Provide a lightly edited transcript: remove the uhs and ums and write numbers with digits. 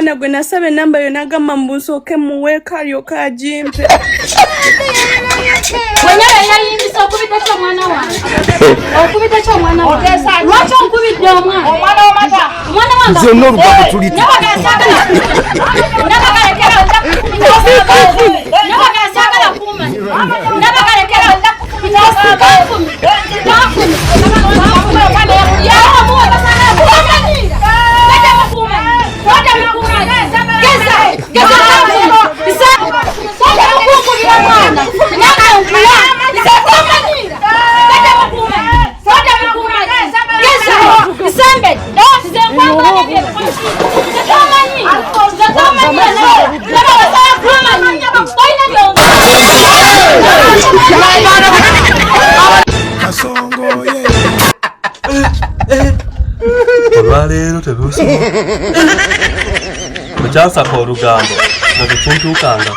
mwana gwe nasaba enamba yo nagamba mbusooke muweeka alyoka agimpe. Wenyewe yayimbisa okubidde kyo omwana wange. Okubidde kyo omwana wange. Lwaki okubidde omwana? Omwana w'amata. Omwana wange. Nze n'olugambo tulita. Nabagasagala kumanya. Nabagalekera olwaleero tebusobola mukyasaka olugambo nga tetuntuukanga